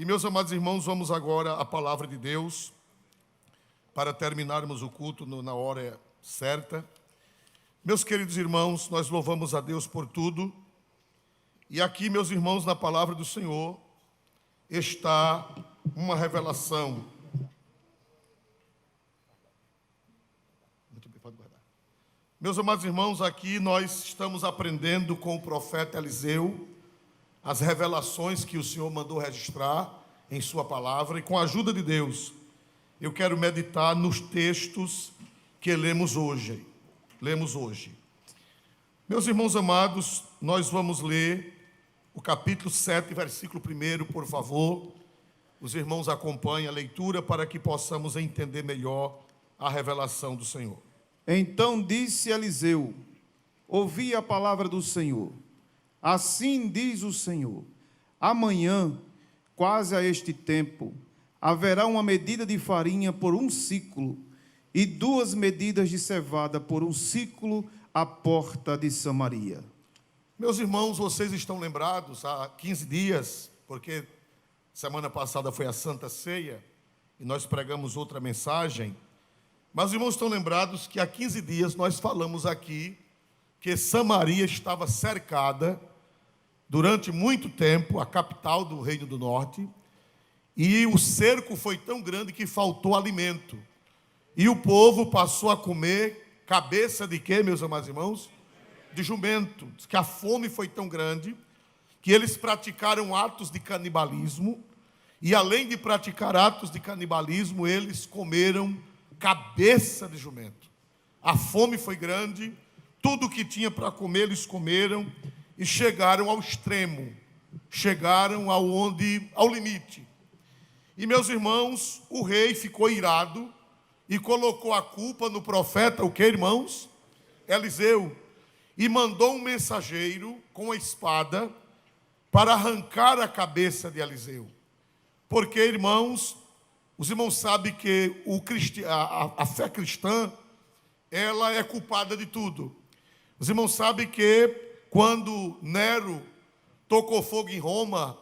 E, meus amados irmãos, vamos agora à palavra de Deus, para terminarmos o culto na hora certa. Meus queridos irmãos, nós louvamos a Deus por tudo. E aqui, meus irmãos, na palavra do Senhor, está uma revelação. Muito bem, pode guardar. Meus amados irmãos, aqui nós estamos aprendendo com o profeta Eliseu as revelações que o Senhor mandou registrar em sua palavra, e com a ajuda de Deus, eu quero meditar nos textos que lemos hoje. Meus irmãos amados, nós vamos ler o capítulo 7, versículo 1, por favor. Os irmãos acompanhem a leitura para que possamos entender melhor a revelação do Senhor. Então disse Eliseu: ouvi a palavra do Senhor. Assim diz o Senhor: amanhã, quase a este tempo, haverá uma medida de farinha por 1 siclo e 2 medidas de cevada por 1 siclo à porta de Samaria. Meus irmãos, vocês estão lembrados, há 15 dias, porque semana passada foi a Santa Ceia, e nós pregamos outra mensagem, mas os irmãos estão lembrados que há 15 dias nós falamos aqui que Samaria estava cercada durante muito tempo, a capital do Reino do Norte, e o cerco foi tão grande que faltou alimento. E o povo passou a comer cabeça de quê, meus amados irmãos? De jumento. Diz que a fome foi tão grande que eles praticaram atos de canibalismo, e além de praticar atos de canibalismo, eles comeram cabeça de jumento. A fome foi grande, tudo que tinha para comer eles comeram, e chegaram ao extremo, chegaram ao limite. E, meus irmãos, o rei ficou irado e colocou a culpa no profeta, o que, irmãos? Eliseu. E mandou um mensageiro com a espada para arrancar a cabeça de Eliseu. Porque, irmãos, os irmãos sabem que a fé cristã, ela é culpada de tudo. Os irmãos sabem que quando Nero tocou fogo em Roma,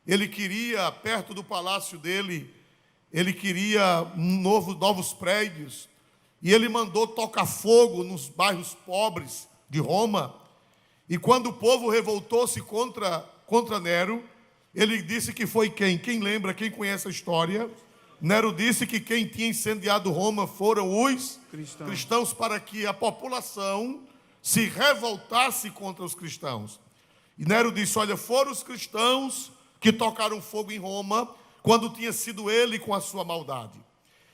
ele queria, perto do palácio dele, ele queria novos prédios, e ele mandou tocar fogo nos bairros pobres de Roma. E quando o povo revoltou-se contra Nero, ele disse que foi quem? Quem lembra, quem conhece a história? Nero disse que quem tinha incendiado Roma foram os cristãos, para que a população se revoltasse contra os cristãos. E Nero disse: olha, foram os cristãos que tocaram fogo em Roma, quando tinha sido ele com a sua maldade.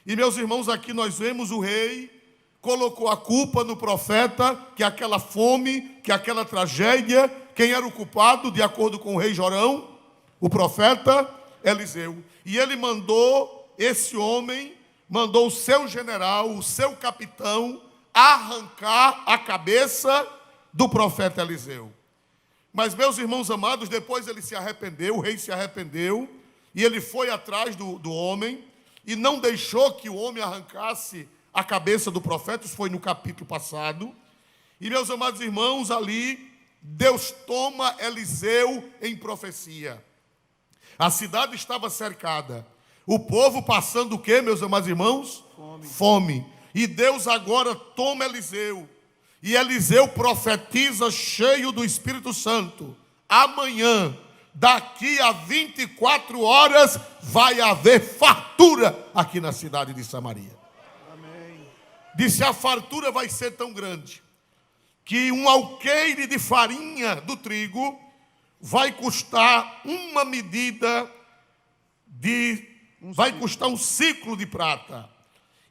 E, meus irmãos, aqui nós vemos o rei colocou a culpa no profeta, que aquela fome, que aquela tragédia, quem era o culpado, de acordo com o rei Jorão? O profeta Eliseu. E ele mandou esse homem, mandou o seu general, o seu capitão, arrancar a cabeça do profeta Eliseu. Mas, meus irmãos amados, depois ele se arrependeu, o rei se arrependeu, e ele foi atrás do homem, e não deixou que o homem arrancasse a cabeça do profeta. Isso foi no capítulo passado. E, meus amados irmãos, ali, Deus toma Eliseu em profecia. A cidade estava cercada, o povo passando o quê, meus amados irmãos? Fome. E Deus agora toma Eliseu, e Eliseu profetiza cheio do Espírito Santo: amanhã, daqui a 24 horas, vai haver fartura aqui na cidade de Samaria. Amém. Disse: a fartura vai ser tão grande, que um alqueire de farinha do trigo vai custar uma medida vai custar 1 siclo de prata.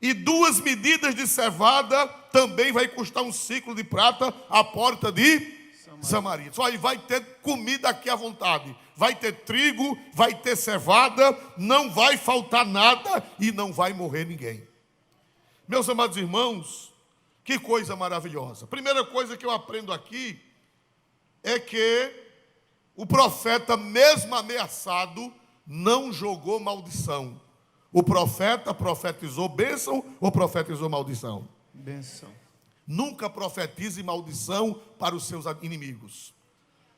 E 2 medidas de cevada também vai custar 1 siclo de prata à porta de Samaria. Só aí vai ter comida aqui à vontade. Vai ter trigo, vai ter cevada, não vai faltar nada e não vai morrer ninguém. Meus amados irmãos, que coisa maravilhosa. Primeira coisa que eu aprendo aqui é que o profeta, mesmo ameaçado, não jogou maldição. O profeta profetizou bênção ou profetizou maldição? Bênção. Nunca profetize maldição para os seus inimigos.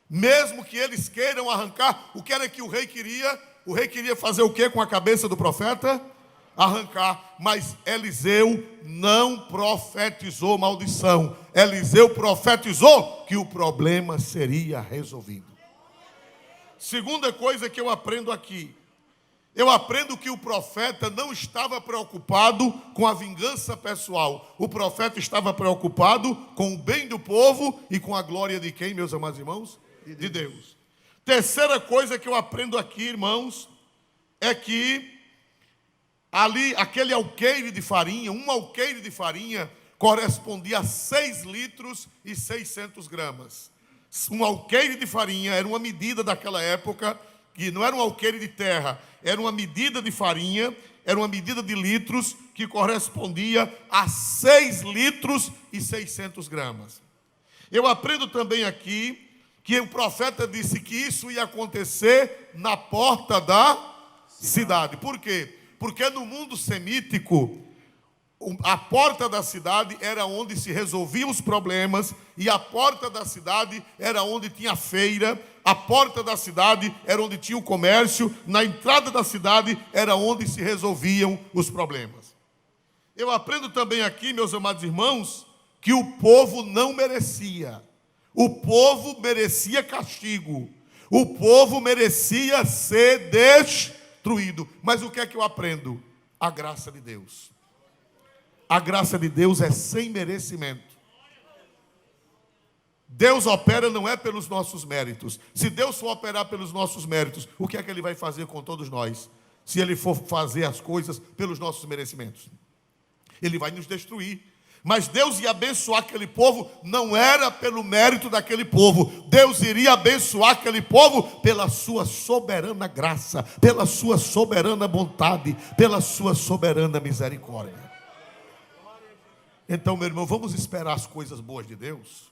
Mesmo que eles queiram arrancar, o que era que o rei queria? O rei queria fazer o que com a cabeça do profeta? Arrancar. Mas Eliseu não profetizou maldição. Eliseu profetizou que o problema seria resolvido. Segunda coisa que eu aprendo aqui. Eu aprendo que o profeta não estava preocupado com a vingança pessoal. O profeta estava preocupado com o bem do povo e com a glória de quem, meus amados irmãos? De Deus. Terceira coisa que eu aprendo aqui, irmãos, é que ali, aquele alqueire de farinha, um alqueire de farinha correspondia a 6 litros e 600 gramas. Um alqueire de farinha era uma medida daquela época, que não era um alqueire de terra, era uma medida de farinha, era uma medida de litros, que correspondia a 6 litros e 600 gramas. Eu aprendo também aqui que o profeta disse que isso ia acontecer na porta da cidade. Por quê? Porque no mundo semítico, a porta da cidade era onde se resolviam os problemas, e a porta da cidade era onde tinha feira, a porta da cidade era onde tinha o comércio, na entrada da cidade era onde se resolviam os problemas. Eu aprendo também aqui, meus amados irmãos, que o povo não merecia. O povo merecia castigo. O povo merecia ser destruído. Mas o que é que eu aprendo? A graça de Deus. A graça de Deus é sem merecimento. Deus opera não é pelos nossos méritos. Se Deus for operar pelos nossos méritos, o que é que Ele vai fazer com todos nós? Se Ele for fazer as coisas pelos nossos merecimentos, Ele vai nos destruir. Mas Deus ia abençoar aquele povo, não era pelo mérito daquele povo. Deus iria abençoar aquele povo pela sua soberana graça, pela sua soberana bondade, pela sua soberana misericórdia. Então, meu irmão, vamos esperar as coisas boas de Deus,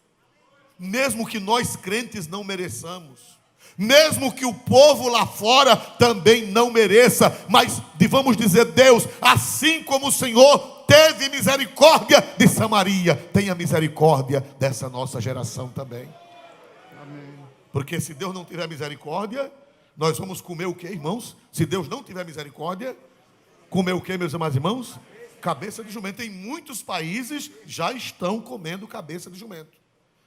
mesmo que nós crentes não mereçamos, mesmo que o povo lá fora também não mereça, mas vamos dizer: Deus, assim como o Senhor teve misericórdia de Samaria, tenha misericórdia dessa nossa geração também. Amém. Porque se Deus não tiver misericórdia, nós vamos comer o que, irmãos? Se Deus não tiver misericórdia, comer o que, meus amados irmãos? Cabeça de jumento. Em muitos países já estão comendo cabeça de jumento.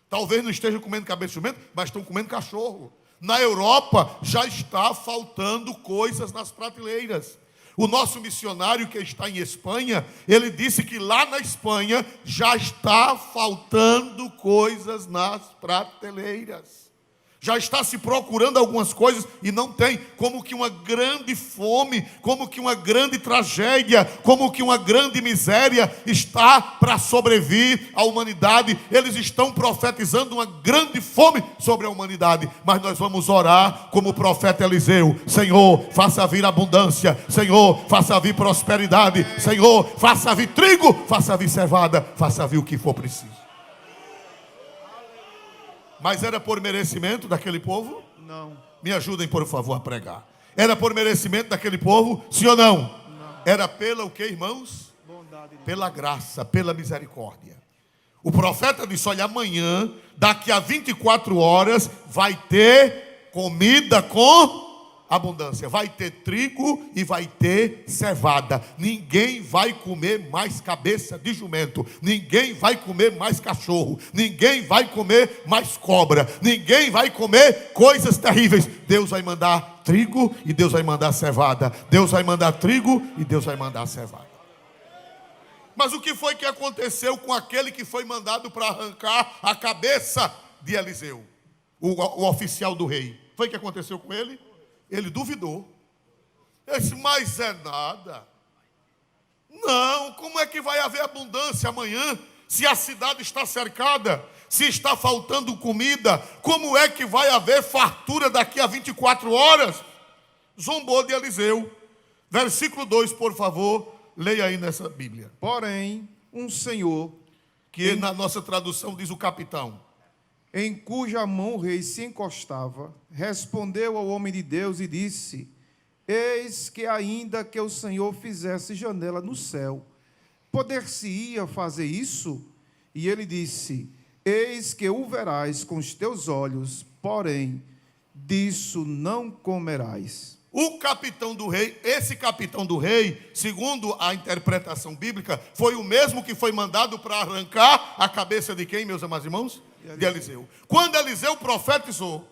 Talvez não estejam comendo cabeça de jumento, mas estão comendo cachorro. Na Europa já está faltando coisas nas prateleiras. O nosso missionário que está em Espanha, ele disse que lá na Espanha já está faltando coisas nas prateleiras. Já está se procurando algumas coisas e não tem. Como que uma grande fome, como que uma grande tragédia, como que uma grande miséria está para sobrevir à humanidade. Eles estão profetizando uma grande fome sobre a humanidade. Mas nós vamos orar como o profeta Eliseu: Senhor, faça vir abundância. Senhor, faça vir prosperidade. Senhor, faça vir trigo, faça vir cevada, faça vir o que for preciso. Mas era por merecimento daquele povo? Não. Me ajudem, por favor, a pregar. Era por merecimento daquele povo? Sim ou não? Não. Era pela o que, irmãos? Bondade. Pela graça, pela misericórdia. O profeta disse: olha, amanhã, daqui a 24 horas, vai ter comida com abundância. Vai ter trigo e vai ter cevada. Ninguém vai comer mais cabeça de jumento. Ninguém vai comer mais cachorro. Ninguém vai comer mais cobra. Ninguém vai comer coisas terríveis. Deus vai mandar trigo e Deus vai mandar cevada. Deus vai mandar trigo e Deus vai mandar cevada. Mas o que foi que aconteceu com aquele que foi mandado para arrancar a cabeça de Eliseu? O oficial do rei. Foi o que aconteceu com ele? Ele duvidou. Ele disse: mas é nada. Não, como é que vai haver abundância amanhã, se a cidade está cercada, se está faltando comida? Como é que vai haver fartura daqui a 24 horas? Zombou de Eliseu. Versículo 2, por favor, leia aí nessa Bíblia. Porém, um senhor, Que na nossa tradução diz o capitão, em cuja mão o rei se encostava, respondeu ao homem de Deus e disse: eis que ainda que o Senhor fizesse janela no céu, poder-se-ia fazer isso? E ele disse: eis que o verás com os teus olhos, porém disso não comerás. O capitão do rei, esse capitão do rei, segundo a interpretação bíblica, foi o mesmo que foi mandado para arrancar a cabeça de quem, meus amados irmãos? De Eliseu. Quando Eliseu profetizou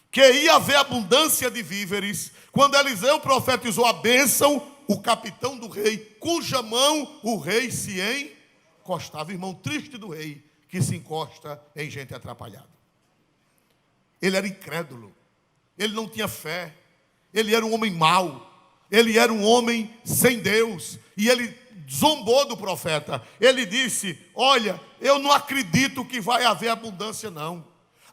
que ia haver abundância de víveres, quando Eliseu profetizou a bênção, o capitão do rei, cuja mão o rei se encostava, irmão triste do rei, que se encosta em gente atrapalhada. Ele era incrédulo, ele não tinha fé, ele era um homem mau, ele era um homem sem Deus, e ele zombou do profeta. Ele disse: olha, eu não acredito que vai haver abundância não.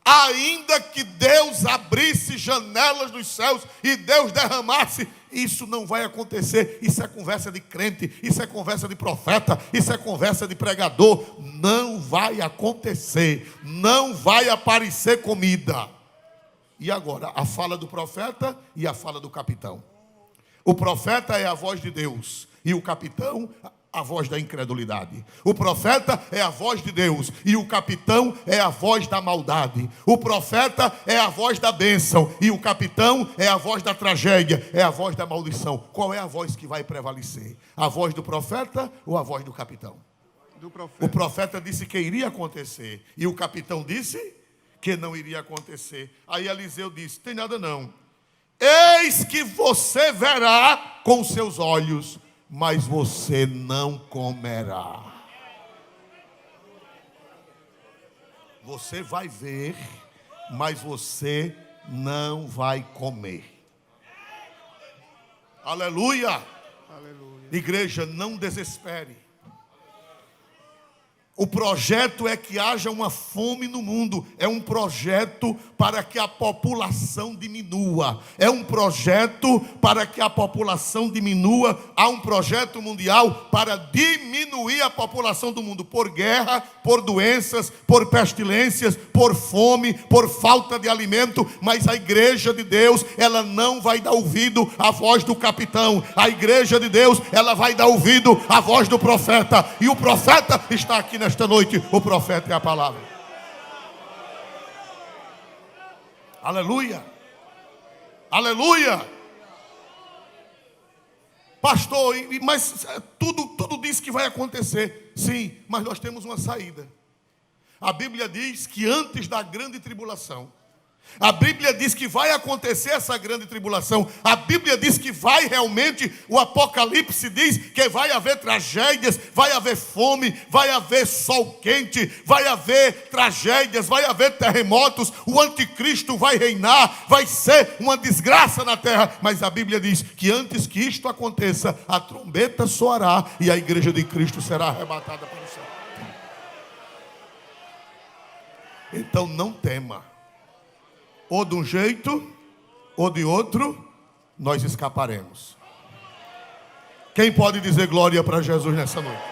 Ainda que Deus abrisse janelas dos céus e Deus derramasse, isso não vai acontecer. Isso é conversa de crente, isso é conversa de profeta, isso é conversa de pregador. Não vai acontecer, não vai aparecer comida. E agora, a fala do profeta e a fala do capitão. O profeta é a voz de Deus e o capitão a voz da incredulidade. O profeta é a voz de Deus e o capitão é a voz da maldade. O profeta é a voz da bênção e o capitão é a voz da tragédia, é a voz da maldição. Qual é a voz que vai prevalecer? A voz do profeta ou a voz do capitão? Do profeta. O profeta disse que iria acontecer e o capitão disse que não iria acontecer. Aí Eliseu disse: tem nada não. Eis que você verá com seus olhos, mas você não comerá. Você vai ver, mas você não vai comer. Aleluia! Aleluia. Igreja, não desespere. O projeto é que haja uma fome no mundo. É um projeto para que a população diminua. É um projeto para que a população diminua. Há um projeto mundial para diminuir a população do mundo. Por guerra, por doenças, por pestilências, por fome, por falta de alimento. Mas a igreja de Deus, ela não vai dar ouvido à voz do capitão. A igreja de Deus, ela vai dar ouvido à voz do profeta. E o profeta está aqui nesta noite. O profeta é a palavra. Aleluia. Aleluia. Pastor, mas tudo diz que vai acontecer. Sim, mas nós temos uma saída. A Bíblia diz que antes da grande tribulação, a Bíblia diz que vai acontecer essa grande tribulação. A Bíblia diz que vai realmente, o Apocalipse diz que vai haver tragédias, vai haver fome, vai haver sol quente, vai haver tragédias, vai haver terremotos, o anticristo vai reinar, vai ser uma desgraça na terra. Mas a Bíblia diz que antes que isto aconteça, a trombeta soará e a igreja de Cristo será arrebatada para o céu. Então não tema. Ou de um jeito, ou de outro, nós escaparemos. Quem pode dizer glória para Jesus nessa noite?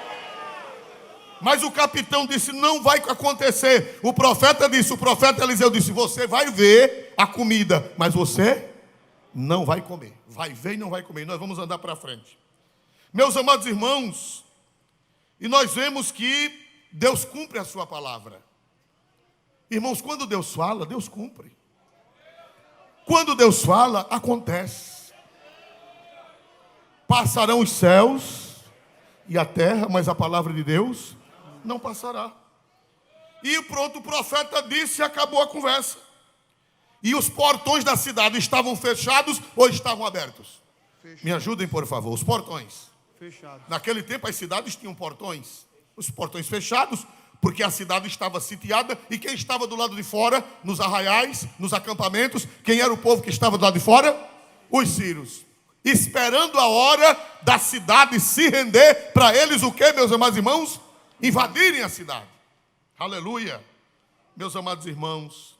Mas o capitão disse: não vai acontecer. O profeta Eliseu disse: você vai ver a comida, mas você não vai comer. Vai ver e não vai comer. Nós vamos andar para frente. Meus amados irmãos, e nós vemos que Deus cumpre a sua palavra. Irmãos, quando Deus fala, Deus cumpre. Quando Deus fala, acontece. Passarão os céus e a terra, mas a palavra de Deus não passará. E pronto, o profeta disse e acabou a conversa. E os portões da cidade estavam fechados ou estavam abertos? Me ajudem, por favor. Os portões. Fechados. Naquele tempo as cidades tinham portões. Os portões fechados, porque a cidade estava sitiada. E quem estava do lado de fora, nos arraiais, nos acampamentos, quem era o povo que estava do lado de fora? Os sírios. Esperando a hora da cidade se render, para eles o que, meus amados irmãos? Invadirem a cidade. Aleluia. Meus amados irmãos.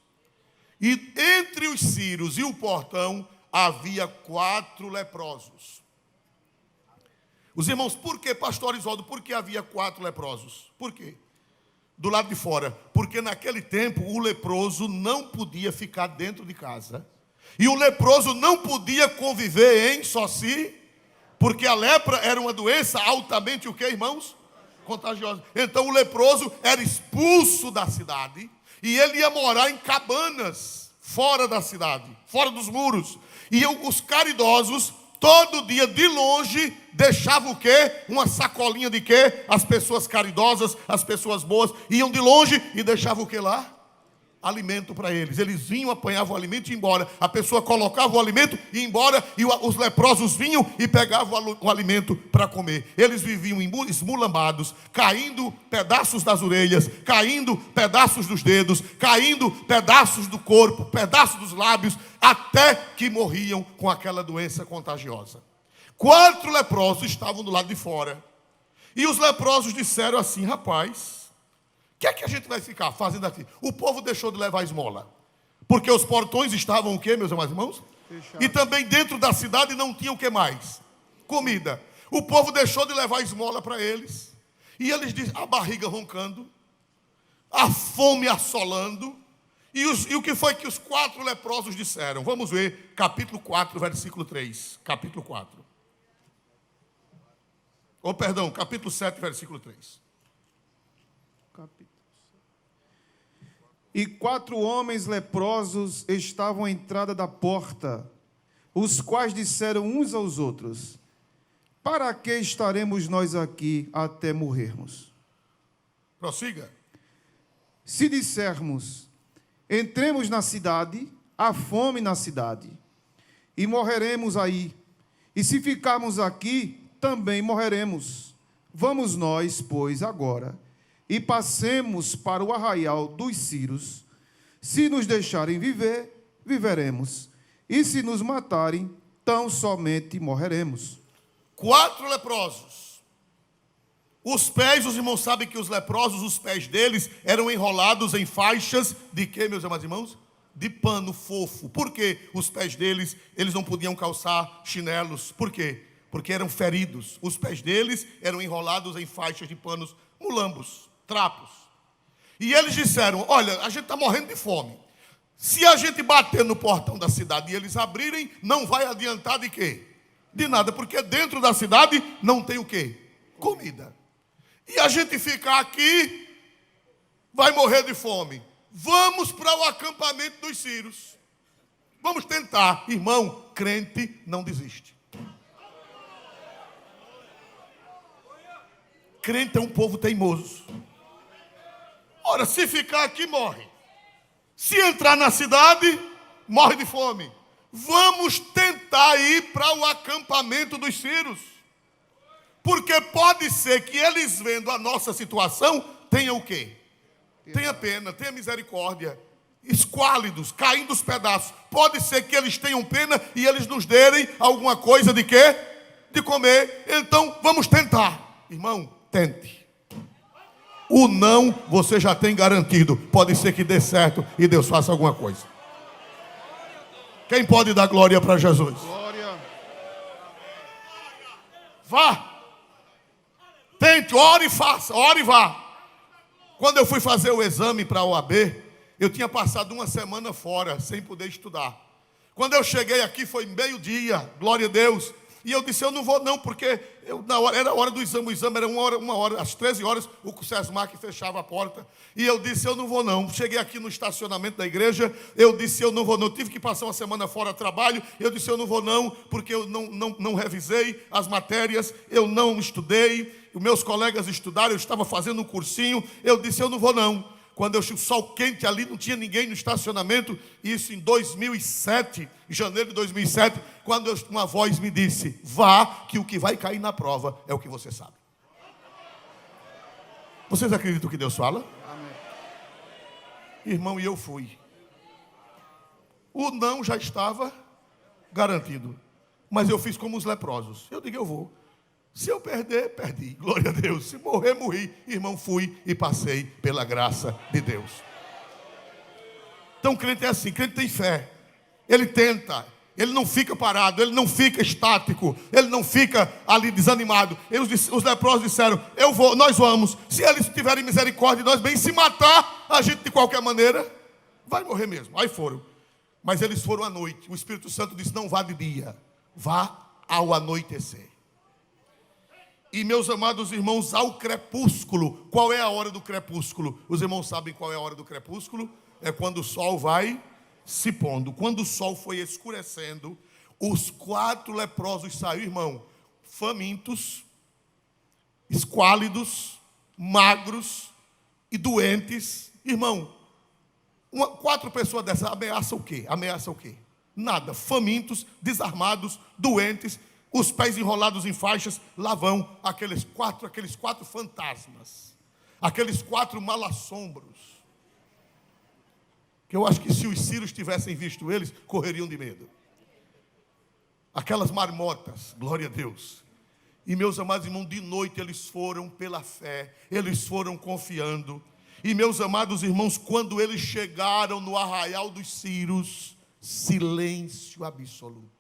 E entre os sírios e o portão havia 4 leprosos. Os irmãos, por que, pastor Isoldo, por que havia 4 leprosos? Por quê? Do lado de fora, porque naquele tempo o leproso não podia ficar dentro de casa. E o leproso não podia conviver em só si, porque a lepra era uma doença altamente o que, irmãos? Contagiosa. Então o leproso era expulso da cidade e ele ia morar em cabanas fora da cidade, fora dos muros. E os caridosos, todo dia, de longe, deixavam o quê? Uma sacolinha de quê? As pessoas caridosas, as pessoas boas, iam de longe e deixavam o quê lá? Alimento para eles. Eles vinham, apanhavam o alimento e iam embora. A pessoa colocava o alimento e ia embora, e os leprosos vinham e pegavam o alimento para comer. Eles viviam esmulambados, caindo pedaços das orelhas, caindo pedaços dos dedos, caindo pedaços do corpo, pedaços dos lábios, até que morriam com aquela doença contagiosa. 4 leprosos estavam do lado de fora. E os leprosos disseram assim: rapaz, o que é que a gente vai ficar fazendo aqui? O povo deixou de levar esmola, porque os portões estavam o quê, meus amados irmãos? Fechado. E também dentro da cidade não tinha o que mais? Comida. O povo deixou de levar esmola para eles. E eles dizem, a barriga roncando, a fome assolando. E o que foi que os 4 leprosos disseram? Vamos ver, capítulo 4, versículo 3. Capítulo 4. Capítulo 7, versículo 3. E 4 homens leprosos estavam à entrada da porta, os quais disseram uns aos outros: para que estaremos nós aqui até morrermos? Prossiga. Se dissermos, entremos na cidade, há fome na cidade, e morreremos aí. E se ficarmos aqui, também morreremos. Vamos nós, pois, agora, e passemos para o arraial dos Círios. Se nos deixarem viver, viveremos. E se nos matarem, tão somente morreremos. 4 leprosos. Os pés, os irmãos sabem que os leprosos, os pés deles eram enrolados em faixas de quê, meus amados irmãos? De pano fofo. Por quê? Os pés deles, eles não podiam calçar chinelos. Por quê? Porque eram feridos. Os pés deles eram enrolados em faixas de panos mulambos, trapos. E eles disseram, olha, a gente está morrendo de fome. Se a gente bater no portão da cidade e eles abrirem, não vai adiantar de quê? De nada, porque dentro da cidade não tem o quê? Comida. E a gente ficar aqui, vai morrer de fome. Vamos para o acampamento dos Círios. Vamos tentar. Irmão, crente não desiste. Crente é um povo teimoso. Ora, se ficar aqui, morre. Se entrar na cidade, morre de fome. Vamos tentar ir para o acampamento dos Círios. Porque pode ser que eles, vendo a nossa situação, tenham o quê? Tenha pena, tenha misericórdia. Esquálidos, caindo os pedaços. Pode ser que eles tenham pena e eles nos derem alguma coisa de quê? De comer. Então, vamos tentar. Irmão, tente. O não, você já tem garantido. Pode ser que dê certo e Deus faça alguma coisa. Quem pode dar glória para Jesus? Glória. Vá. Tente, ore e faça, ore e vá. Quando eu fui fazer o exame para a OAB, eu tinha passado uma semana fora, sem poder estudar. Quando eu cheguei aqui, foi meio-dia, glória a Deus. E eu disse, eu não vou não, porque era a hora do exame, o exame era uma hora, às 13 horas, o SESMAC fechava a porta. E eu disse, eu não vou não. Cheguei aqui no estacionamento da igreja, eu disse, eu não vou não. Eu tive que passar uma semana fora de trabalho, eu disse, eu não vou não, porque eu não revisei as matérias, eu não estudei, os meus colegas estudaram, eu estava fazendo um cursinho, eu disse, eu não vou não. Quando eu tinha o sol quente ali, não tinha ninguém no estacionamento, isso em 2007, em janeiro de 2007, quando uma voz me disse, vá, que o que vai cair na prova é o que você sabe. Vocês acreditam que Deus fala? Amém. Irmão, e eu fui. O não já estava garantido, mas eu fiz como os leprosos. Eu digo, eu vou. Se eu perder, perdi. Glória a Deus. Se morrer, morri. Irmão, fui e passei pela graça de Deus. Então, crente é assim. Crente tem fé. Ele tenta. Ele não fica parado. Ele não fica estático. Ele não fica ali desanimado. Os leprosos disseram, eu vou, nós vamos. Se eles tiverem misericórdia de nós, bem, se matar a gente de qualquer maneira, vai morrer mesmo. Aí foram. Mas eles foram à noite. O Espírito Santo disse, não vá de dia. Vá ao anoitecer. E, meus amados irmãos, ao crepúsculo. Qual é a hora do crepúsculo? Os irmãos sabem qual é a hora do crepúsculo? É quando o sol vai se pondo. Quando o sol foi escurecendo, Os 4 leprosos saíram, irmão, famintos, esquálidos, magros e doentes. Irmão, 4 pessoas dessas ameaçam o quê? Ameaçam o quê? Nada. Famintos, desarmados, doentes, os pés enrolados em faixas. Lá vão aqueles quatro fantasmas, aqueles 4 malassombros, que eu acho que se os sírios tivessem visto eles, correriam de medo. Aquelas marmotas, glória a Deus. E meus amados irmãos, de noite eles foram pela fé, eles foram confiando. E meus amados irmãos, quando eles chegaram no arraial dos sírios, silêncio absoluto.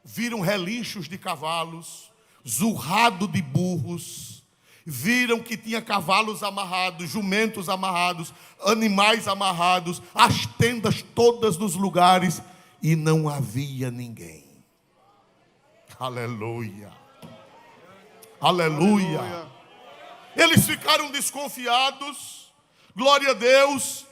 Viram relinchos de cavalos, zurrado de burros, viram que tinha cavalos amarrados, jumentos amarrados, animais amarrados, as tendas todas nos lugares, e não havia ninguém. Aleluia. Aleluia. Aleluia. Eles ficaram desconfiados, glória a Deus.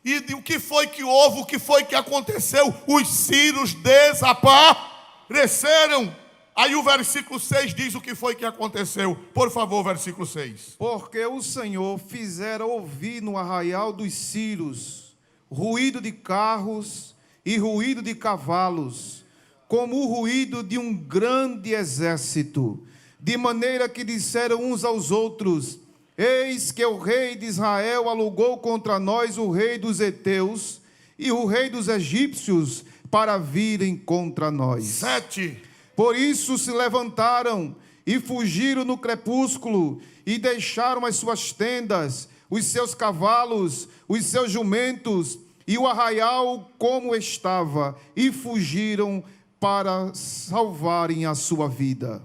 E o que foi que houve, o que foi que aconteceu? Os sírios desapareceram. Aí o versículo 6 diz o que foi que aconteceu. Por favor, versículo 6. Porque o Senhor fizera ouvir no arraial dos sírios ruído de carros e ruído de cavalos, como o ruído de um grande exército, de maneira que disseram uns aos outros: eis que o rei de Israel alugou contra nós o rei dos heteus e o rei dos egípcios para virem contra nós. 7. Por isso se levantaram e fugiram no crepúsculo e deixaram as suas tendas, os seus cavalos, os seus jumentos e o arraial como estava, e fugiram para salvarem a sua vida.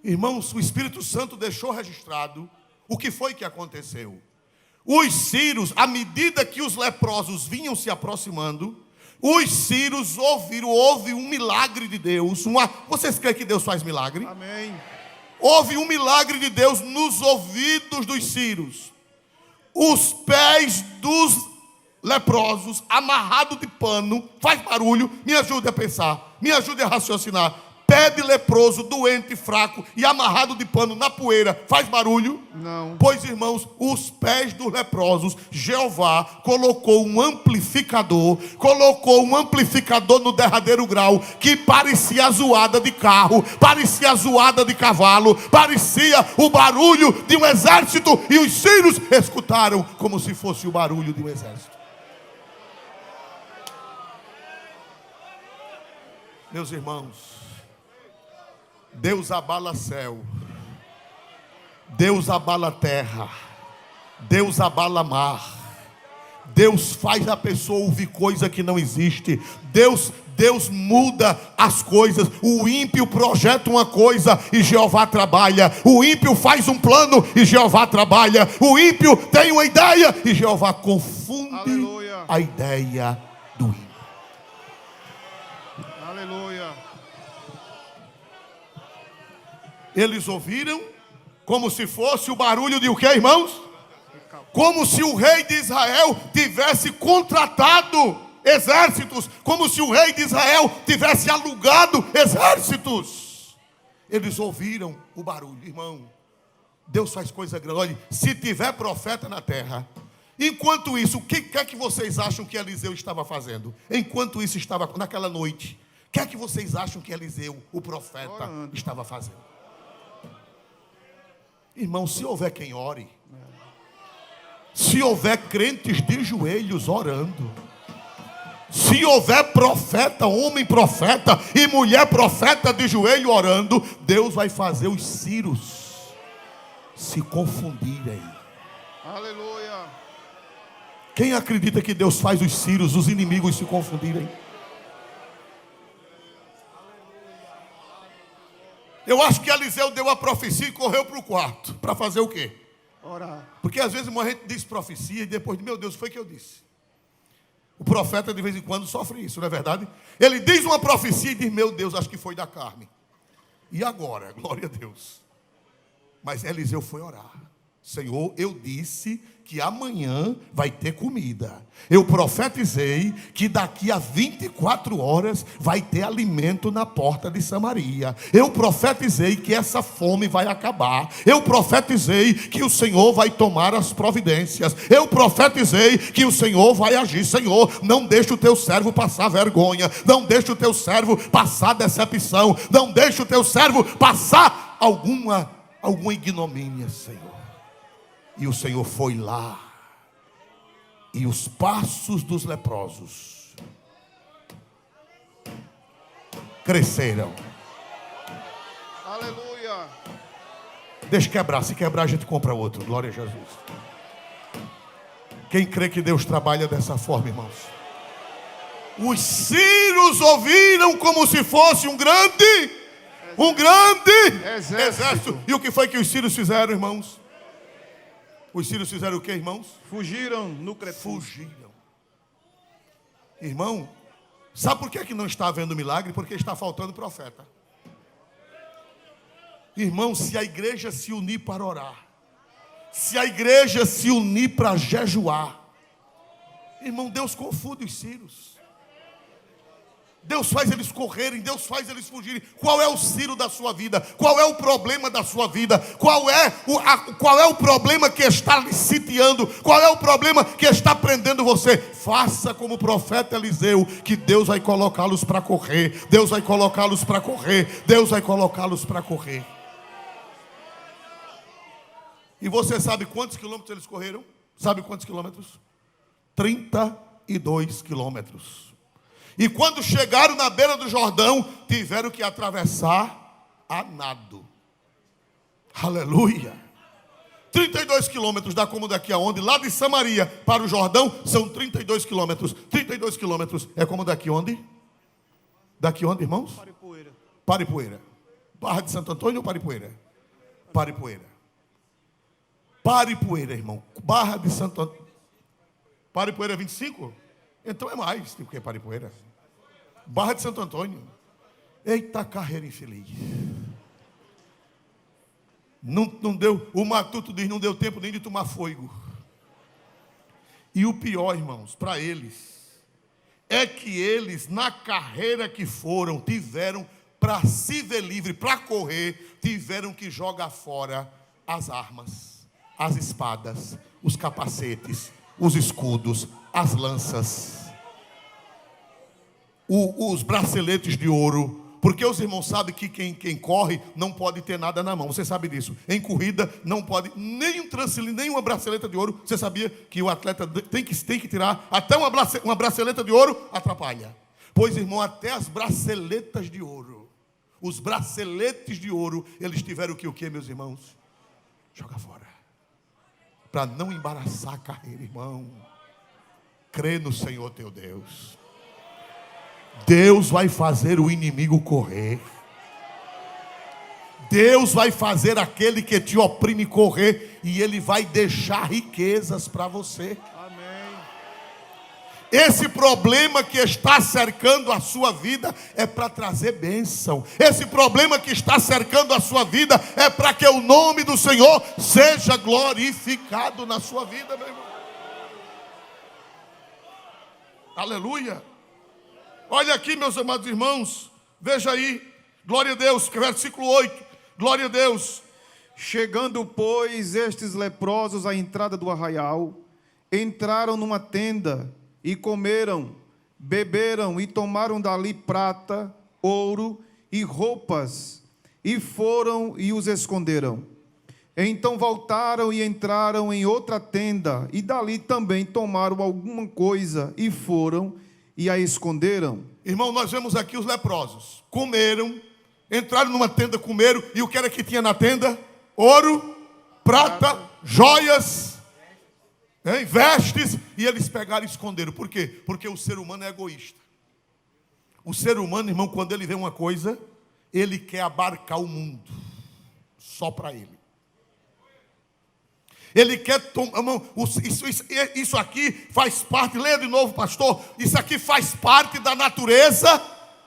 Irmãos, o Espírito Santo deixou registrado o que foi que aconteceu. Os sírios, à medida que os leprosos vinham se aproximando, os sírios houve um milagre de Deus. Vocês creem que Deus faz milagre? Amém. Houve um milagre de Deus nos ouvidos dos sírios. Os pés dos leprosos, amarrados de pano, faz barulho. Me ajude a pensar, me ajude a raciocinar. Pé de leproso, doente, fraco e amarrado de pano na poeira, faz barulho? Não. Pois, irmãos, os pés dos leprosos, Jeová colocou um amplificador no derradeiro grau, que parecia a zoada de carro, parecia a zoada de cavalo, parecia o barulho de um exército, e os sírios escutaram como se fosse o barulho de um exército. Meus irmãos, Deus abala céu, Deus abala terra, Deus abala mar, Deus faz a pessoa ouvir coisa que não existe, Deus muda as coisas. O ímpio projeta uma coisa e Jeová trabalha, o ímpio faz um plano e Jeová trabalha, o ímpio tem uma ideia e Jeová confunde Aleluia. A ideia do ímpio. Aleluia. Eles ouviram como se fosse o barulho de o quê, irmãos? Como se o rei de Israel tivesse contratado exércitos, como se o rei de Israel tivesse alugado exércitos. Eles ouviram o barulho, irmão. Deus faz coisa grande. Olha, se tiver profeta na terra, enquanto isso, o que é que vocês acham que Eliseu estava fazendo? Enquanto isso estava naquela noite, o que é que vocês acham que Eliseu, o profeta, estava fazendo? Irmão, se houver quem ore, se houver crentes de joelhos orando, se houver profeta, homem profeta e mulher profeta de joelho orando, Deus vai fazer os sírios se confundirem. Aleluia. Quem acredita que Deus faz os sírios, os inimigos, se confundirem? Eu acho que Eliseu deu a profecia e correu para o quarto. Para fazer o quê? Orar. Porque às vezes a gente diz profecia e depois, meu Deus, foi que eu disse. O profeta de vez em quando sofre isso, não é verdade? Ele diz uma profecia e diz, meu Deus, acho que foi da carne. E agora? Glória a Deus. Mas Eliseu foi orar. Senhor, eu disse que amanhã vai ter comida. Eu profetizei que daqui a 24 horas vai ter alimento na porta de Samaria. Eu profetizei que essa fome vai acabar. Eu profetizei que o Senhor vai tomar as providências. Eu profetizei que o Senhor vai agir. Senhor, não deixe o teu servo passar vergonha. Não deixe o teu servo passar decepção. Não deixe o teu servo passar alguma ignomínia, Senhor. E o Senhor foi lá. E os passos dos leprosos cresceram. Aleluia. Deixa quebrar. Se quebrar, a gente compra outro. Glória a Jesus. Quem crê que Deus trabalha dessa forma, irmãos? Os sírios ouviram como se fosse um grande exército. E o que foi que os sírios fizeram, irmãos? Os sírios fizeram o que, irmãos? Fugiram no crepúsculo. Fugiram. Irmão, sabe por que não está havendo milagre? Porque está faltando profeta. Irmão, se a igreja se unir para orar, se a igreja se unir para jejuar, irmão, Deus confunde os sírios. Deus faz eles correrem, Deus faz eles fugirem. Qual é o ciro da sua vida? Qual é o problema da sua vida? Qual é o problema que está lhe sitiando? Qual é o problema que está prendendo você? Faça como o profeta Eliseu, que Deus vai colocá-los para correr. Deus vai colocá-los para correr. Deus vai colocá-los para correr. E você sabe quantos quilômetros eles correram? Sabe quantos quilômetros? 32 quilômetros. E quando chegaram na beira do Jordão, tiveram que atravessar a nado. Aleluia. 32 quilômetros dá como daqui aonde? Lá de Samaria para o Jordão são 32 quilômetros. 32 quilômetros é como daqui onde? Daqui onde, irmãos? Paripoeira. Paripoeira. Barra de Santo Antônio ou Paripoeira? Paripoeira. Paripoeira, irmão. Barra de Santo Antônio. Paripoeira é 25? Então é mais do que Paripoeira. Barra de Santo Antônio. Eita carreira infeliz. Não deu, o Matuto diz, não deu tempo nem de tomar fôlego. E o pior, irmãos, para eles, é que eles, na carreira que foram, tiveram, para se ver livre, para correr, tiveram que jogar fora as armas, as espadas, os capacetes, os escudos, as lanças, os braceletes de ouro, porque os irmãos sabem que quem corre não pode ter nada na mão. Você sabe disso. Em corrida não pode nem um trancelim, nem uma braceleta de ouro. Você sabia que o atleta tem que tirar até uma braceleta de ouro? Atrapalha. Pois, irmão, até as braceletas de ouro, os braceletes de ouro, eles tiveram que o quê, meus irmãos? Joga fora. Para não embaraçar a carreira, irmão. Crê no Senhor teu Deus. Deus vai fazer o inimigo correr. Deus vai fazer aquele que te oprime correr. E Ele vai deixar riquezas para você. Amém. Esse problema que está cercando a sua vida é para trazer bênção. Esse problema que está cercando a sua vida é para que o nome do Senhor seja glorificado na sua vida, meu irmão. Aleluia. Olha aqui, meus amados irmãos. Veja aí. Glória a Deus. Versículo 8. Glória a Deus. Chegando, pois, estes leprosos à entrada do arraial, entraram numa tenda e comeram, beberam e tomaram dali prata, ouro e roupas, e foram e os esconderam. Então voltaram e entraram em outra tenda, e dali também tomaram alguma coisa, e foram e a esconderam. Irmão, nós vemos aqui os leprosos. Comeram, entraram numa tenda, comeram, e o que era que tinha na tenda? Ouro, prata, joias, vestes, e eles pegaram e esconderam. Por quê? Porque o ser humano é egoísta. O ser humano, irmão, quando ele vê uma coisa, ele quer abarcar o mundo, só para ele. Ele quer tomar, irmão, isso aqui faz parte, leia de novo, pastor, isso aqui faz parte da natureza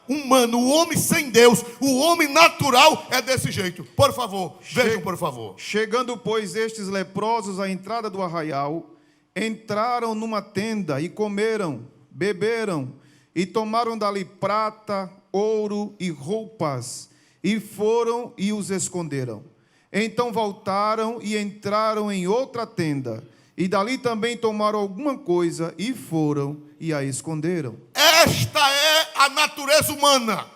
humano, o homem sem Deus, o homem natural é desse jeito. Por favor, vejam, por favor. Chegando, pois, estes leprosos à entrada do arraial, entraram numa tenda e comeram, beberam, e tomaram dali prata, ouro e roupas, e foram e os esconderam. Então voltaram e entraram em outra tenda, e dali também tomaram alguma coisa, e foram e a esconderam. Esta é a natureza humana.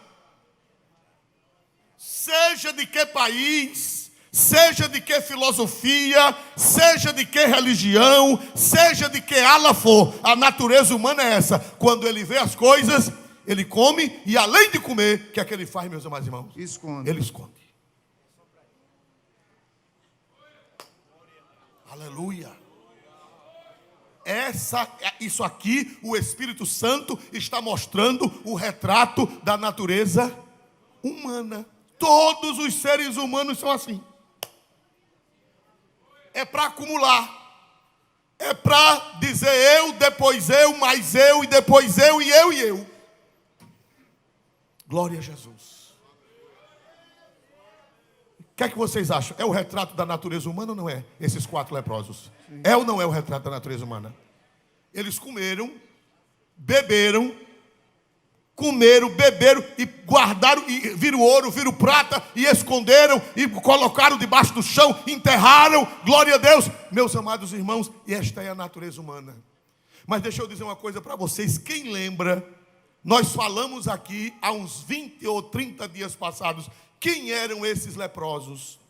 Seja de que país, seja de que filosofia, seja de que religião, seja de que ala for, a natureza humana é essa. Quando ele vê as coisas, ele come, e além de comer, o que é que ele faz, meus amados irmãos? Esconde. Ele esconde. Aleluia. Isso aqui, o Espírito Santo está mostrando o retrato da natureza humana. Todos os seres humanos são assim. É para acumular. É para dizer eu, depois eu, mais eu, e depois eu, e eu, e eu. Glória a Jesus. O que é que vocês acham? É o retrato da natureza humana ou não é? Esses 4 leprosos. Sim. É ou não é o retrato da natureza humana? Eles comeram, beberam, e guardaram, e viram ouro, viram prata, e esconderam, e colocaram debaixo do chão, enterraram, glória a Deus. Meus amados irmãos, e esta é a natureza humana. Mas deixa eu dizer uma coisa para vocês, quem lembra, nós falamos aqui há uns 20 ou 30 dias passados, quem eram esses leprosos?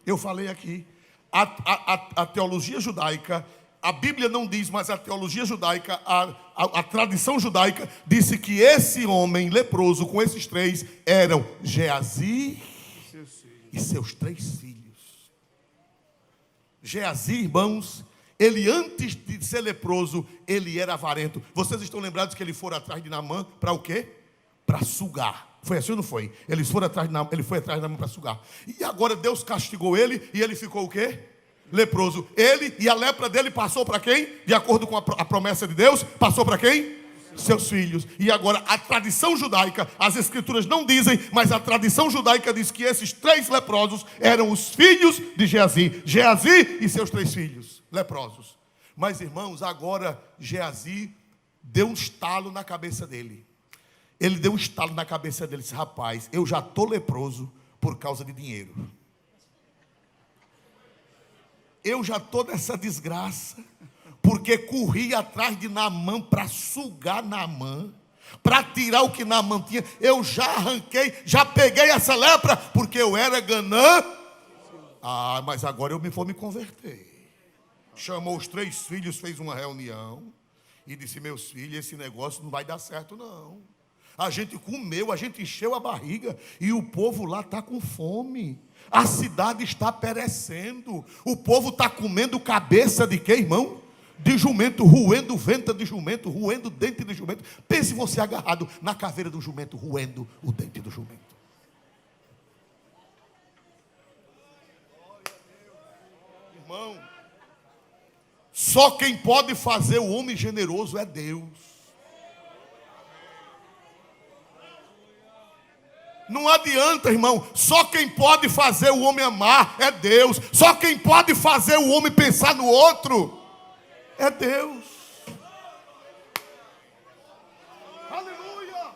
Eu falei aqui, a teologia judaica, a Bíblia não diz, mas a teologia judaica, a tradição judaica, disse que esse homem leproso, com esses 3, eram Geazi e seus 3 filhos. Geazi, irmãos, ele antes de ser leproso, ele era avarento. Vocês estão lembrados que ele foi atrás de Naamã para o quê? Para sugar. Foi assim ou não foi? Ele foi atrás de Naamã para sugar. E agora Deus castigou ele e ele ficou o quê? Leproso. Ele e a lepra dele passou para quem? De acordo com a promessa de Deus, passou para quem? Seus filhos. E agora a tradição judaica, as escrituras não dizem, mas a tradição judaica diz que esses 3 leprosos eram os filhos de Geazi. Geazi e seus 3 filhos leprosos. Mas irmãos, agora Geazi deu um estalo na cabeça dele. Ele deu um estalo na cabeça dele e disse: rapaz, eu já estou leproso por causa de dinheiro. Eu já estou nessa desgraça, porque corri atrás de Naamã para sugar Naamã, para tirar o que Naamã tinha. Eu já arranquei, já peguei essa lepra, porque eu era ganância. Mas agora eu vou me converter. Chamou os 3 filhos, fez uma reunião e disse: meus filhos, esse negócio não vai dar certo não. A gente comeu, a gente encheu a barriga e o povo lá está com fome. A cidade está perecendo. O povo está comendo cabeça de quê, irmão? De jumento, roendo venta de jumento, roendo dente de jumento. Pense você agarrado na caveira do jumento, roendo o dente do jumento. Irmão, só quem pode fazer o homem generoso é Deus. Não adianta, irmão. Só quem pode fazer o homem amar é Deus. Só quem pode fazer o homem pensar no outro é Deus. Aleluia.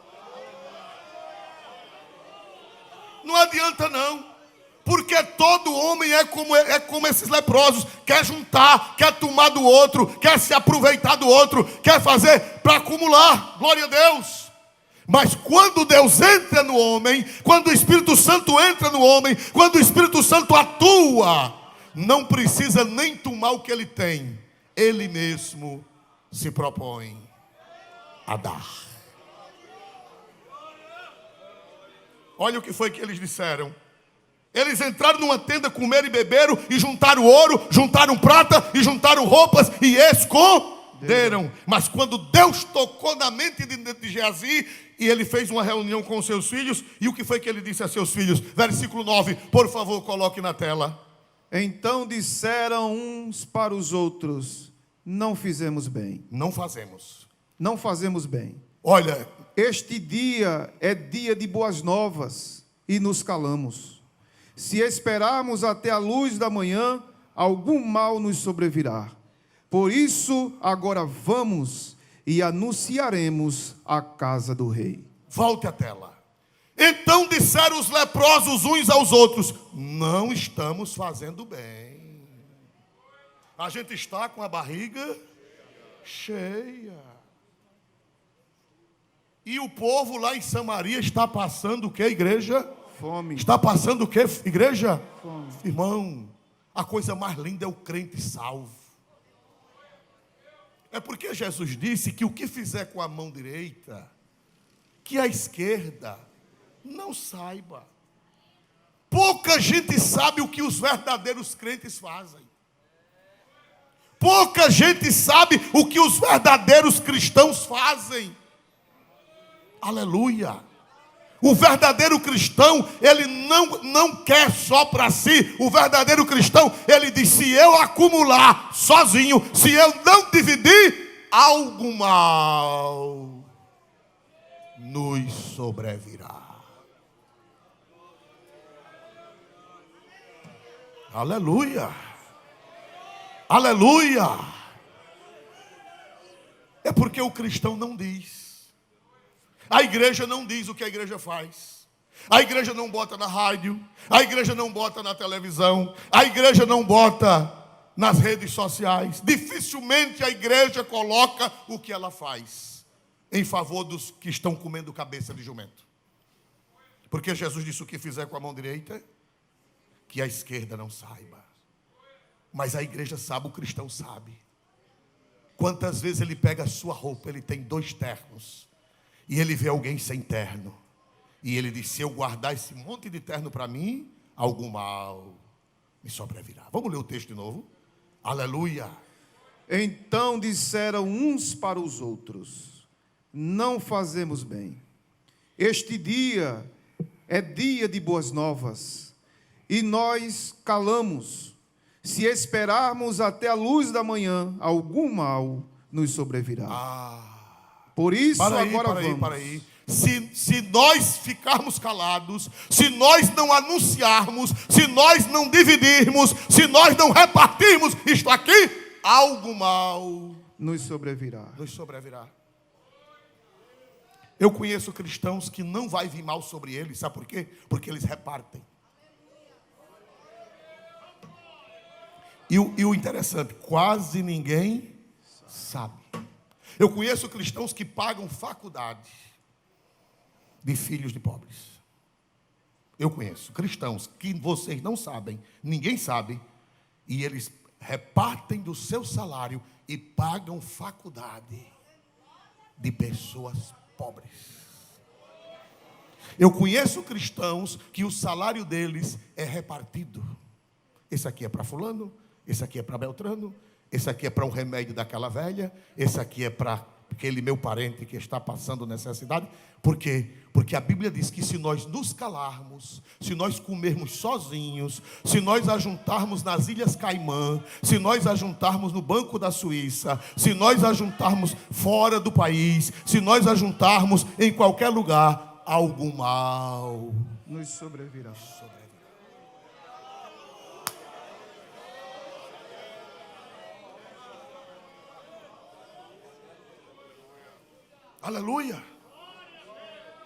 Não adianta não. Porque todo homem é como esses leprosos. Quer juntar, quer tomar do outro, quer se aproveitar do outro, quer fazer para acumular. Glória a Deus. Mas quando Deus entra no homem, quando o Espírito Santo entra no homem, quando o Espírito Santo atua, não precisa nem tomar o que ele tem. Ele mesmo se propõe a dar. Olha o que foi que eles disseram. Eles entraram numa tenda, comeram e beberam, e juntaram ouro, juntaram prata, e juntaram roupas, e esconderam. Mas quando Deus tocou na mente de Geazi, e ele fez uma reunião com os seus filhos, e o que foi que ele disse a seus filhos? Versículo 9, por favor, coloque na tela. Então disseram uns para os outros: não fizemos bem. Não fazemos. Não fazemos bem. Olha, Este dia é dia de boas novas e nos calamos. Se esperarmos até a luz da manhã, algum mal nos sobrevirá. Por isso, agora vamos e anunciaremos a casa do rei. Volte à tela. Então disseram os leprosos uns aos outros: não estamos fazendo bem. A gente está com a barriga cheia. E o povo lá em Samaria está passando o que, igreja? Fome. Está passando o que, igreja? Fome. Irmão, a coisa mais linda é o crente salvo. É porque Jesus disse que o que fizer com a mão direita, que a esquerda não saiba. Pouca gente sabe o que os verdadeiros crentes fazem. Pouca gente sabe o que os verdadeiros cristãos fazem. Aleluia. O verdadeiro cristão, ele não quer só para si. O verdadeiro cristão, ele diz: se eu acumular sozinho, se eu não dividir, algo mal nos sobrevirá. Aleluia. Aleluia. É porque o cristão não diz. A igreja não diz o que a igreja faz. A igreja não bota na rádio. A igreja não bota na televisão. A igreja não bota nas redes sociais. Dificilmente a igreja coloca o que ela faz em favor dos que estão comendo cabeça de jumento. Porque Jesus disse: o que fizer com a mão direita, que a esquerda não saiba. Mas a igreja sabe, o cristão sabe. Quantas vezes ele pega a sua roupa, ele tem 2 ternos, e ele vê alguém sem terno, e ele diz: se eu guardar esse monte de terno para mim, algum mal me sobrevirá. Vamos ler o texto de novo? Aleluia. Então disseram uns para os outros: não fazemos bem. Este dia é dia de boas novas, e nós calamos. Se esperarmos até a luz da manhã, algum mal nos sobrevirá. Por isso, agora vamos. Para aí. Se nós ficarmos calados, se nós não anunciarmos, se nós não dividirmos, se nós não repartirmos isto aqui, algo mal nos sobrevirá. Nos sobrevirá. Eu conheço cristãos que não vai vir mal sobre eles, sabe por quê? Porque eles repartem. E o interessante, quase ninguém sabe. Eu conheço cristãos que pagam faculdade de filhos de pobres. Eu conheço cristãos que vocês não sabem, ninguém sabe, e eles repartem do seu salário e pagam faculdade de pessoas pobres. Eu conheço cristãos que o salário deles é repartido. Esse aqui é para fulano, esse aqui é para Beltrano, esse aqui é para um remédio daquela velha, esse aqui é para aquele meu parente que está passando necessidade. Por quê? Porque a Bíblia diz que se nós nos calarmos, se nós comermos sozinhos, se nós ajuntarmos nas Ilhas Caimã, se nós ajuntarmos no Banco da Suíça, se nós ajuntarmos fora do país, se nós ajuntarmos em qualquer lugar, algum mal nos sobrevirá. Aleluia.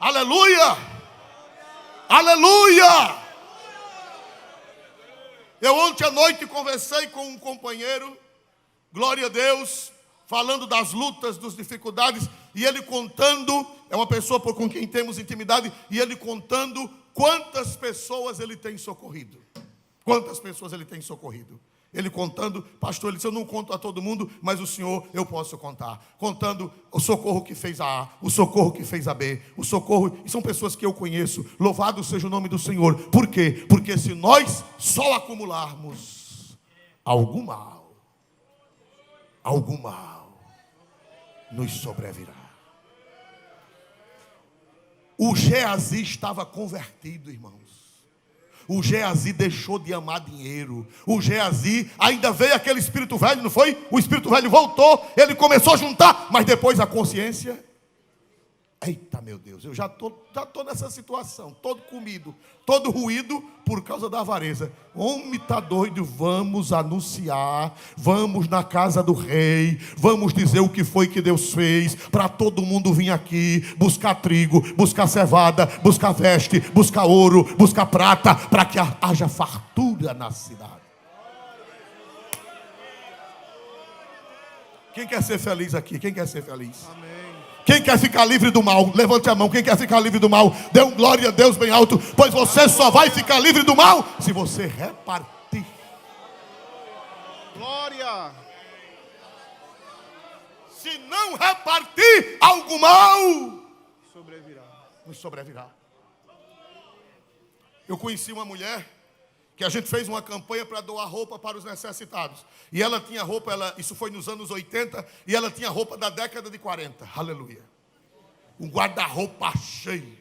Aleluia. Aleluia. Eu ontem à noite conversei com um companheiro, glória a Deus, falando das lutas, das dificuldades, e ele contando, é uma pessoa com quem temos intimidade, e ele contando quantas pessoas ele tem socorrido. Quantas pessoas ele tem socorrido. Ele contando, pastor, ele disse: eu não conto a todo mundo, mas o senhor eu posso contar. Contando o socorro que fez a A, o socorro que fez a B, o socorro, e são pessoas que eu conheço. Louvado seja o nome do Senhor. Por quê? Porque se nós só acumularmos algum mal nos sobrevirá. O Geazi estava convertido, irmãos. O Geazi deixou de amar dinheiro. O Geazi, ainda veio aquele espírito velho, não foi? O espírito velho voltou, ele começou a juntar, mas depois a consciência. Eita, meu Deus, eu já tô nessa situação, todo comido, todo ruído por causa da avareza. Homem tá doido, vamos anunciar, vamos na casa do rei, vamos dizer o que foi que Deus fez, para todo mundo vir aqui, buscar trigo, buscar cevada, buscar veste, buscar ouro, buscar prata, para que haja fartura na cidade. Quem quer ser feliz aqui? Quem quer ser feliz? Amém. Quem quer ficar livre do mal? Levante a mão. Quem quer ficar livre do mal? Dê um glória a Deus bem alto. Pois você só vai ficar livre do mal se você repartir. Glória. Se não repartir, algo mal nos sobrevirá. Eu conheci uma mulher que a gente fez uma campanha para doar roupa para os necessitados. E ela tinha roupa, isso foi nos anos 80, e ela tinha roupa da década de 40. Aleluia. Um guarda-roupa cheio.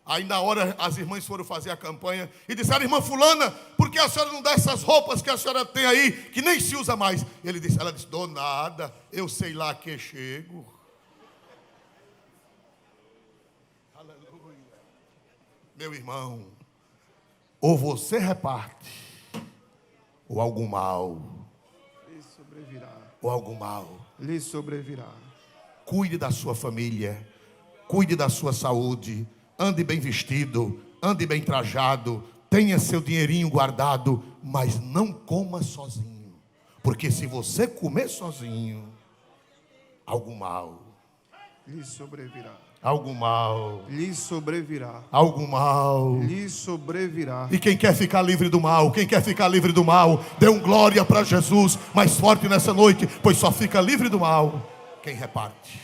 Aí na hora as irmãs foram fazer a campanha e disseram: irmã fulana, por que a senhora não dá essas roupas que a senhora tem aí, que nem se usa mais? Ela disse: dou nada, eu sei lá que chego. Aleluia. Meu irmão, ou você reparte, ou algum mal lhe sobrevirá. Ou algum mal Lhe sobrevirá. Cuide da sua família, cuide da sua saúde, ande bem vestido, ande bem trajado, tenha seu dinheirinho guardado, mas não coma sozinho, porque se você comer sozinho, algum mal lhe sobrevirá. Algum mal Lhe sobrevirá. Algum mal Lhe sobrevirá. E quem quer ficar livre do mal, quem quer ficar livre do mal, dê um glória para Jesus mais forte nessa noite, pois só fica livre do mal quem reparte.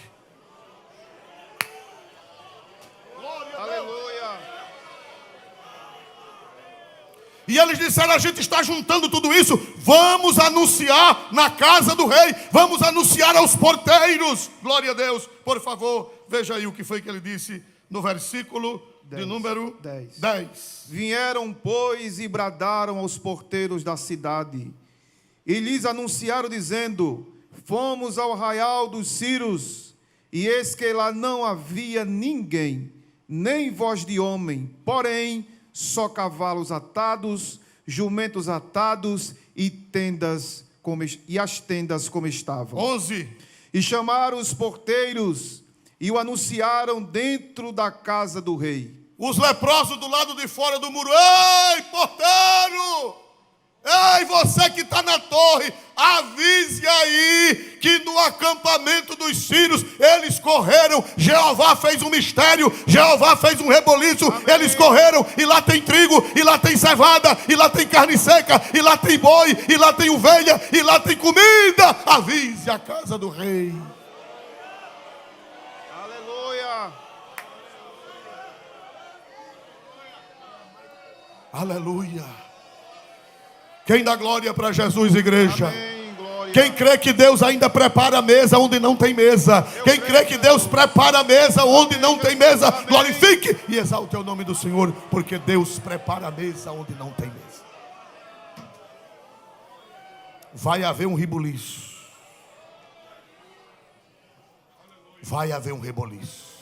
Aleluia. E eles disseram: a gente está juntando tudo isso, vamos anunciar na casa do rei, vamos anunciar aos porteiros. Glória a Deus. Por favor, veja aí o que foi que ele disse no versículo de número 10. Vieram, pois, e bradaram aos porteiros da cidade, e lhes anunciaram, dizendo: fomos ao arraial dos Círios, e eis que lá não havia ninguém, nem voz de homem, porém só cavalos atados, jumentos atados e as tendas como estavam. 11. E chamaram os porteiros e o anunciaram dentro da casa do rei. Os leprosos do lado de fora do muro: ei, porteiro! Ei, você que está na torre, avise aí que no acampamento dos sírios eles correram. Jeová fez um mistério, Jeová fez um reboliço. Amém. Eles correram e lá tem trigo, e lá tem cevada, e lá tem carne seca, e lá tem boi, e lá tem ovelha, e lá tem comida. Avise a casa do rei. Aleluia. Aleluia. Quem dá glória para Jesus, igreja? Amém, glória. Quem crê que Deus ainda prepara a mesa onde não tem mesa? Quem crê que Deus prepara a mesa onde não tem mesa? Glorifique e exalte o nome do Senhor, porque Deus prepara a mesa onde não tem mesa. Vai haver um rebuliço. Vai haver um reboliço.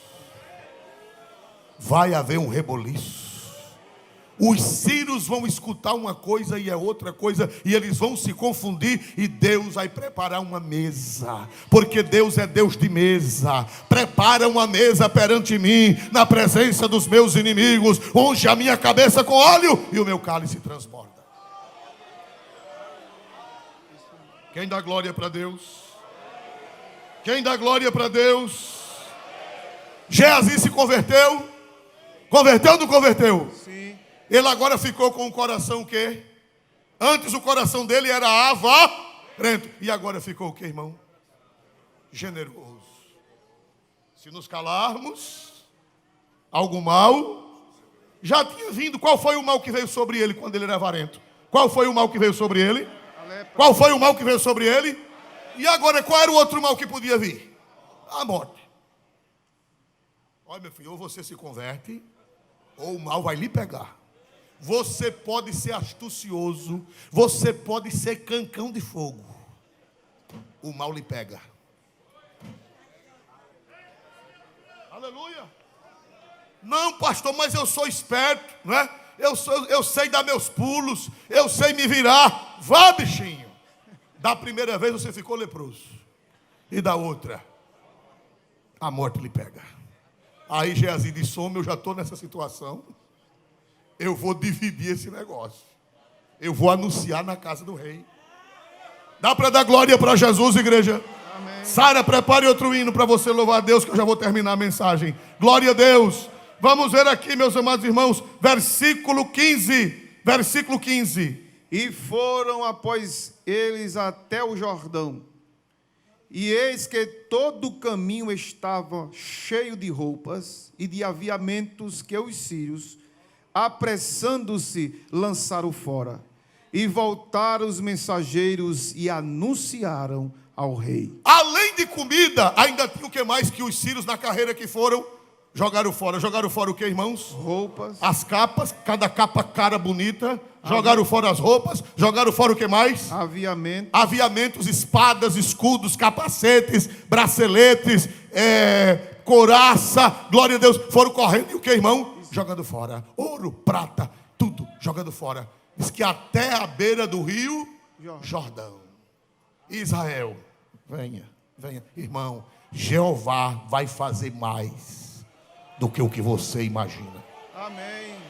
Vai haver um reboliço. Os sírios vão escutar uma coisa e é outra coisa, e eles vão se confundir, e Deus vai preparar uma mesa, porque Deus é Deus de mesa. Prepara uma mesa perante mim, na presença dos meus inimigos, unge a minha cabeça com óleo e o meu cálice transborda. Quem dá glória para Deus? Quem dá glória para Deus? Geazi se converteu? Converteu ou não converteu? Sim. Ele agora ficou com o coração o quê? Antes o coração dele era avarento. E agora ficou o quê, irmão? Generoso. Se nos calarmos, algo mal já tinha vindo. Qual foi o mal que veio sobre ele quando ele era avarento? Qual foi o mal que veio sobre ele? Qual foi o mal que veio sobre ele? E agora qual era o outro mal que podia vir? A morte. Olha, meu filho, ou você se converte, ou o mal vai lhe pegar. Você pode ser astucioso, você pode ser cancão de fogo, o mal lhe pega. Aleluia. Não, pastor, mas eu sou esperto, não é? Eu sei dar meus pulos, eu sei me virar. Vá, bichinho. Da primeira vez você ficou leproso. E da outra, a morte lhe pega. Aí Geazi disse: homem, eu já estou nessa situação. Eu vou dividir esse negócio. Eu vou anunciar na casa do rei. Dá para dar glória para Jesus, igreja? Amém. Sara, prepare outro hino para você louvar a Deus, que eu já vou terminar a mensagem. Glória a Deus. Vamos ver aqui, meus amados irmãos, versículo 15. Versículo 15. E foram após eles até o Jordão. E eis que todo o caminho estava cheio de roupas e de aviamentos que os sírios, apressando-se, lançaram fora. E voltaram os mensageiros e anunciaram ao rei. Além de comida, ainda tinha o que mais que os sírios na carreira que foram? Jogaram fora. Jogaram fora o que, irmãos? Roupas. As capas, cada capa cara bonita. Jogaram fora as roupas. Jogaram fora o que mais? Aviamentos, espadas, escudos, capacetes, braceletes, couraça. Glória a Deus. Foram correndo e o que, irmão? Jogando fora. Ouro, prata, tudo jogando fora. Diz que até a beira do rio Jordão. Israel, venha. Irmão, Jeová vai fazer mais do que o que você imagina. Amém.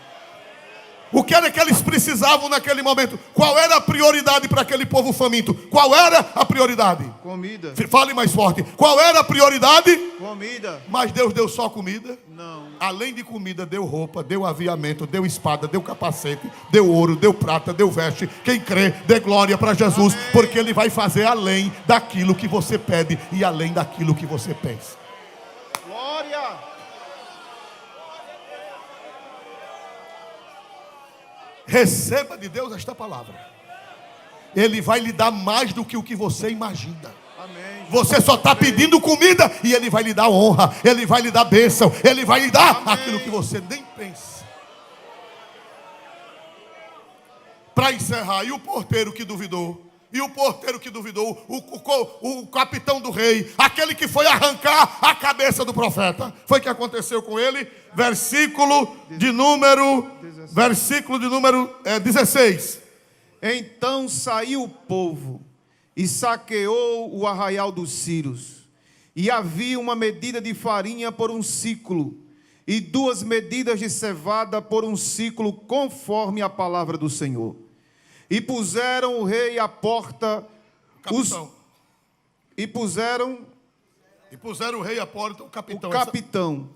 O que era que eles precisavam naquele momento? Qual era a prioridade para aquele povo faminto? Qual era a prioridade? Comida. Fale mais forte. Qual era a prioridade? Comida. Mas Deus deu só comida? Não. Além de comida, deu roupa, deu aviamento, deu espada, deu capacete, deu ouro, deu prata, deu veste. Quem crê, dê glória para Jesus. Amém. Porque Ele vai fazer além daquilo que você pede e além daquilo que você pensa. Glória. Receba de Deus esta palavra. Ele vai lhe dar mais do que o que você imagina. Amém. Você só está pedindo comida e Ele vai lhe dar honra. Ele vai lhe dar bênção. Ele vai lhe dar aquilo que você nem pensa. Para encerrar, e o porteiro que duvidou? O capitão do rei, aquele que foi arrancar a cabeça do profeta. Foi o que aconteceu com ele. Versículo de número 16. Então saiu o povo e saqueou o arraial dos sírios. E havia uma medida de farinha por um ciclo, e 2 medidas de cevada por um ciclo, conforme a palavra do Senhor. E puseram o rei à porta. E puseram o rei à porta, o capitão,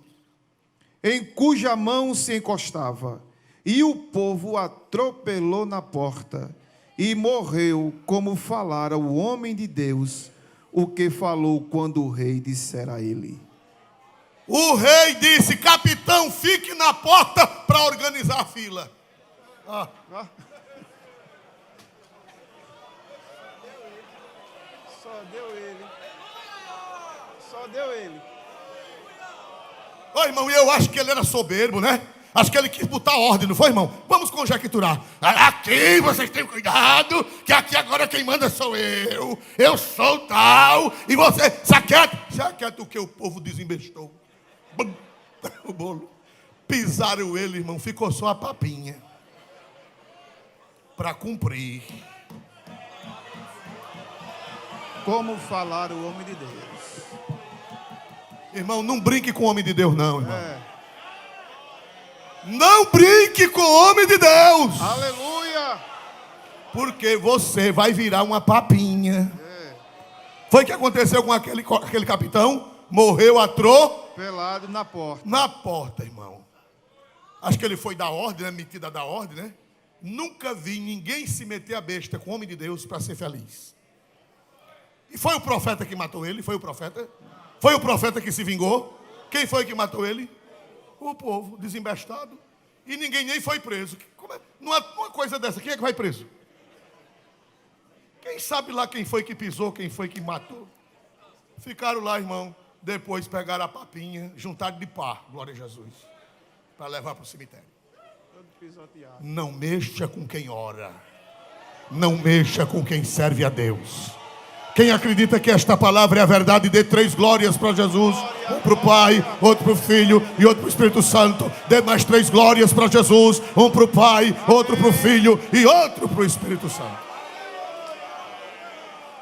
em cuja mão se encostava. E o povo atropelou na porta, e morreu, como falara o homem de Deus, o que falou quando o rei dissera a ele. O rei disse: capitão, fique na porta para organizar a fila. Só deu ele. Ô, irmão, eu acho que ele era soberbo, né? Acho que ele quis botar ordem, não foi, irmão? Vamos conjecturar. Aqui vocês têm cuidado, que aqui agora quem manda sou eu. Eu sou tal. E você, saqueta o que o povo desembestou. O bolo. Pisaram ele, irmão, ficou só a papinha. Para cumprir. Como falar o homem de Deus. Irmão, não brinque com o homem de Deus, não, irmão. Não brinque com o homem de Deus. Aleluia. Porque você vai virar uma papinha. Foi o que aconteceu com aquele capitão? Morreu pelado na porta. Na porta, irmão. Acho que ele foi dar ordem, né? Metida da ordem, né? Nunca vi ninguém se meter a besta com o homem de Deus para ser feliz. E foi o profeta que matou ele? Foi o profeta? Foi o profeta que se vingou? Quem foi que matou ele? O povo, desembestado. E ninguém nem foi preso. Numa coisa dessa, quem é que vai preso? Quem sabe lá quem foi que pisou, quem foi que matou? Ficaram lá, irmão. Depois pegaram a papinha, juntaram de pá, glória a Jesus, para levar para o cemitério. Não mexa com quem ora. Não mexa com quem serve a Deus. Quem acredita que esta palavra é a verdade, dê 3 glórias para Jesus. Um para o Pai, outro para o Filho e outro para o Espírito Santo. Dê mais 3 glórias para Jesus. Um para o Pai, outro para o Filho e outro para o Espírito Santo.